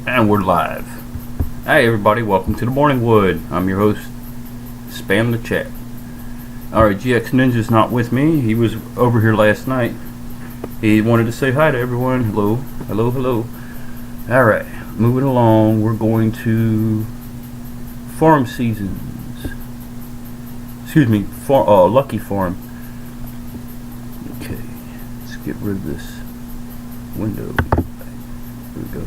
And we're live. Hey everybody, welcome to the Morning Wood. I'm your host, Spam the Chat. Alright, GX Ninja's not with me. He was over here last night. He wanted to say hi to everyone. Hello, hello, hello. Alright, moving along. We're going to Farm Seasons. Excuse me, Lucky Farm. Okay, let's get rid of this window. Here we go.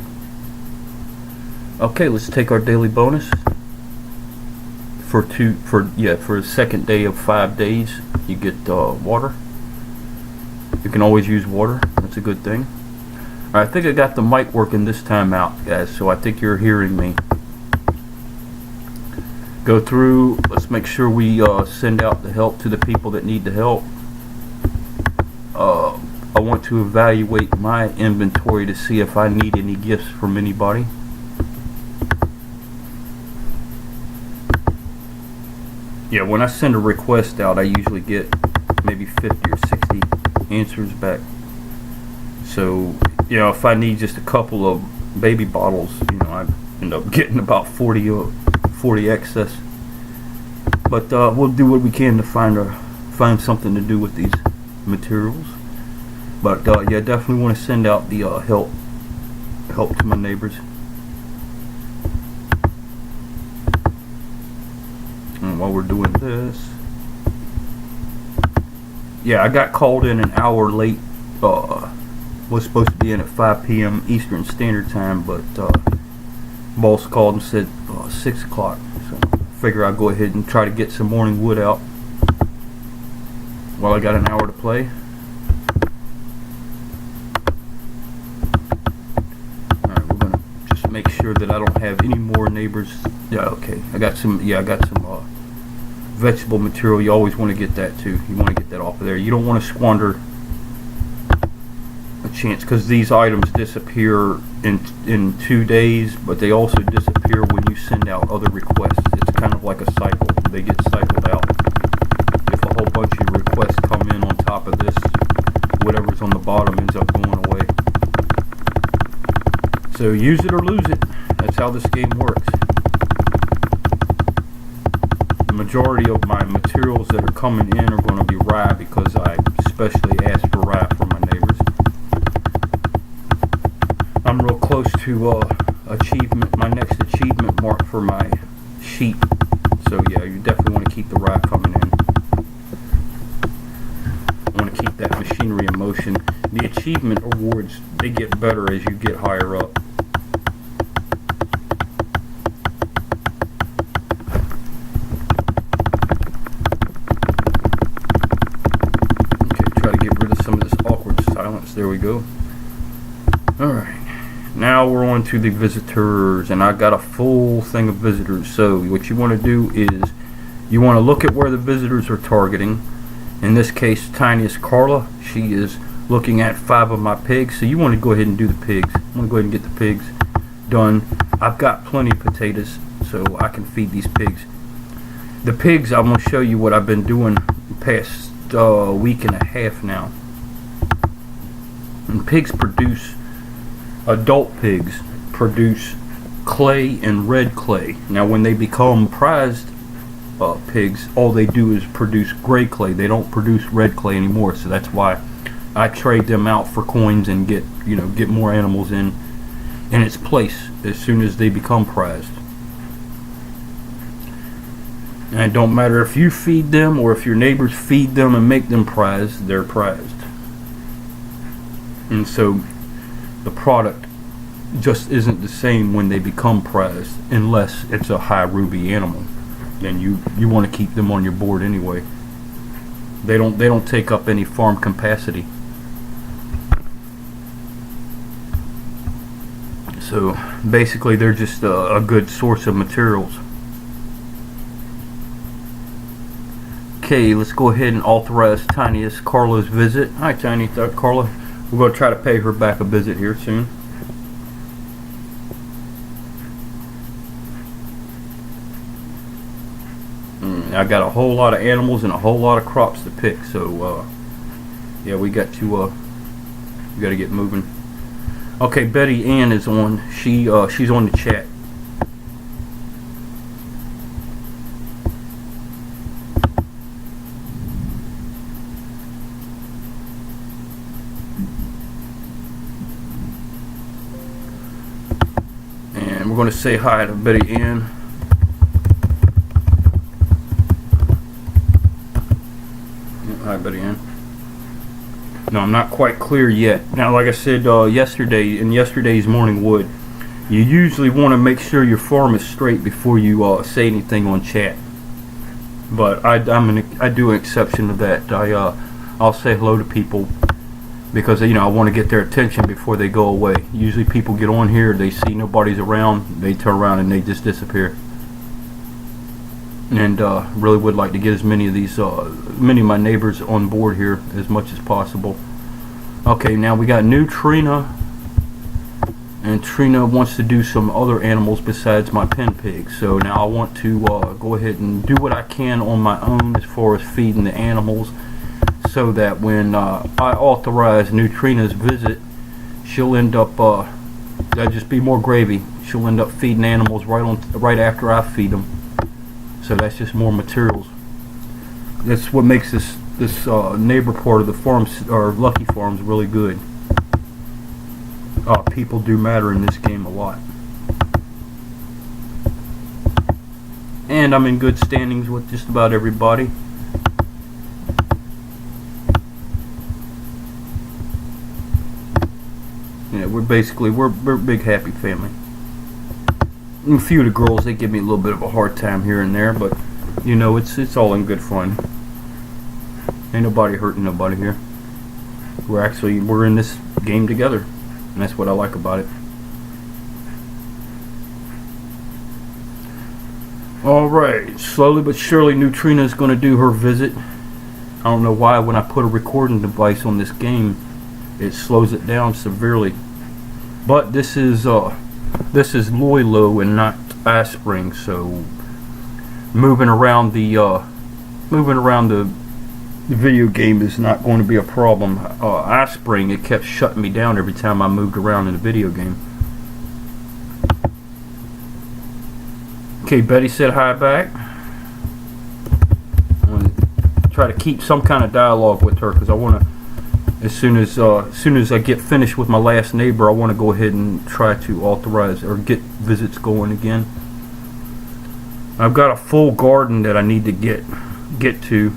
Okay, let's take our daily bonus for a second day of 5 days. You get water. You can always use water. That's a good thing. Alright, I think I got the mic working this time out, guys, so I think you're hearing me. Go through, let's make sure we send out the help to the people that need the help. I want to evaluate my inventory to see if I need any gifts from anybody. Yeah, when I send a request out, I usually get maybe 50 or 60 answers back. So, you know, if I need just a couple of baby bottles, you know, I end up getting about 40 excess. But we'll do what we can to find something to do with these materials. But yeah, definitely want to send out the help to my neighbors. And while we're doing this, yeah, I got called in an hour late. Was supposed to be in at 5 p.m. Eastern Standard Time, but boss called and said 6 o'clock. So I figure I'll go ahead and try to get some morning wood out while I got an hour to play. Alright, we're gonna just make sure that I don't have any more neighbors. Yeah, okay. I got some vegetable material. You always want to get that too. You want to get that off of there. You don't want to squander a chance, because these items disappear in 2 days, but they also disappear when you send out other requests. It's kind of like a cycle. They get cycled out. If a whole bunch of requests come in on top of this, whatever's on the bottom ends up going away. So use it or lose it. That's how this game works. The majority of my materials that are coming in are going to be rye, because I especially asked for rye for my neighbors. I'm real close to my next achievement mark for my sheep. So yeah, you definitely want to keep the rye coming in. I want to keep that machinery in motion. The achievement awards, they get better as you get higher up. Okay, try to get rid of some of this awkward silence. There we go. Alright. Now we're on to the visitors, and I got a full thing of visitors. So what you want to do is you want to look at where the visitors are targeting. In this case, tiniest Carla, she is looking at 5 of my pigs. So you want to go ahead and do the pigs. I'm going to go ahead and get the pigs done. I've got plenty of potatoes, so I can feed these pigs. The pigs, I'm going to show you what I've been doing the past week and a half now. And pigs produce, adult pigs produce clay and red clay. Now when they become prized pigs, all they do is produce gray clay. They don't produce red clay anymore. So that's why I trade them out for coins and get more animals in its place as soon as they become prized. And it don't matter if you feed them or if your neighbors feed them and make them prized, they're prized. And so the product just isn't the same when they become prized, unless it's a high ruby animal. Then you want to keep them on your board anyway. They don't take up any farm capacity. So basically they're just a good source of materials. Okay, let's go ahead and authorize Tiniest Carla's visit. Hi Tiny Carla. We're going to try to pay her back a visit here soon. I got a whole lot of animals and a whole lot of crops to pick, so yeah, we got to get moving. Okay, Betty Ann is on. She's on the chat. And we're going to say hi to Betty Ann. Hi, Betty Ann. No, I'm not quite clear yet. Now, like I said yesterday, in yesterday's morning wood, you usually want to make sure your form is straight before you say anything on chat. But I do an exception to that. I'll say hello to people because I want to get their attention before they go away. Usually people get on here, they see nobody's around, they turn around and they just disappear. And really would like to get as many of my neighbors on board here as much as possible. Okay, now we got new Trina, and Trina wants to do some other animals besides my pen pig. So now I want to go ahead and do what I can on my own as far as feeding the animals, so that when I authorize new Trina's visit, she'll end up that'll just be more gravy. She'll end up feeding animals right after I feed them. So that's just more materials. That's what makes this neighbor part of the farms, or Lucky Farms, really good. People do matter in this game a lot. And I'm in good standings with just about everybody. Yeah, we're a big happy family. A few of the girls, they give me a little bit of a hard time here and there, but it's all in good fun. Ain't nobody hurting nobody here. We're in this game together, and that's what I like about it. Alright, slowly but surely new Trina is going to do her visit. I don't know why when I put a recording device on this game it slows it down severely. But this is Loilo and not Ice Spring, so moving around the video game is not going to be a problem. Ice Spring, it kept shutting me down every time I moved around in the video game. Okay, Betty said hi back. I'm going to try to keep some kind of dialogue with her because I want to, as soon as I get finished with my last neighbor, I want to go ahead and try to authorize or get visits going again. I've got a full garden that I need to get to.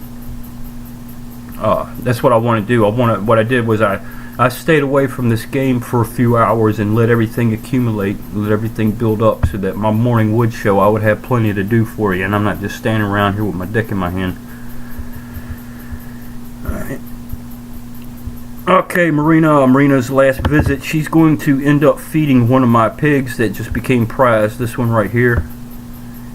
That's what I want to do. What I did was I stayed away from this game for a few hours and let everything accumulate, let everything build up, so that my morning wood show I would have plenty to do for you, and I'm not just standing around here with my dick in my hand. Alright. Okay, Marina's last visit. She's going to end up feeding one of my pigs that just became prized. This one right here.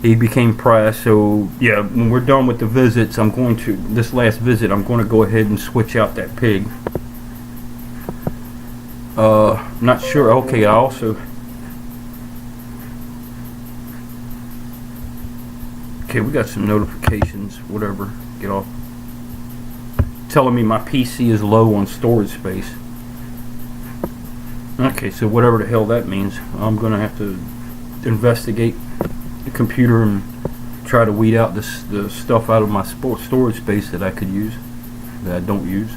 He became prized. So yeah, when we're done with the visits, this last visit, I'm going to go ahead and switch out that pig. Not sure. Okay, I also. Okay, we got some notifications. Whatever. Get off. Telling me my PC is low on storage space. Okay, so whatever the hell that means, I'm gonna have to investigate the computer and try to weed out the stuff out of my storage space that I could use, that I don't use.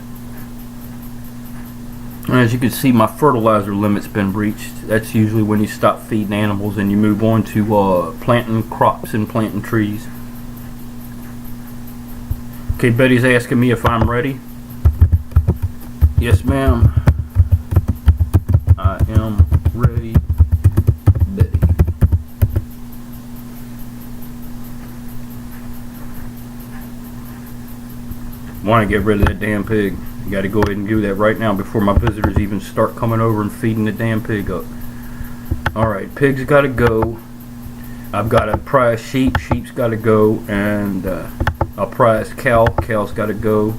And as you can see, my fertilizer limit's been breached. That's usually when you stop feeding animals and you move on to planting crops and planting trees. Okay, Betty's asking me if I'm ready. Yes, ma'am. I am ready, Betty. Want to get rid of that damn pig. You got to go ahead and do that right now before my visitors even start coming over and feeding the damn pig up. Alright, pig's got to go. I've got a prize sheep. Sheep's got to go. And a prize cow. Cow's got to go.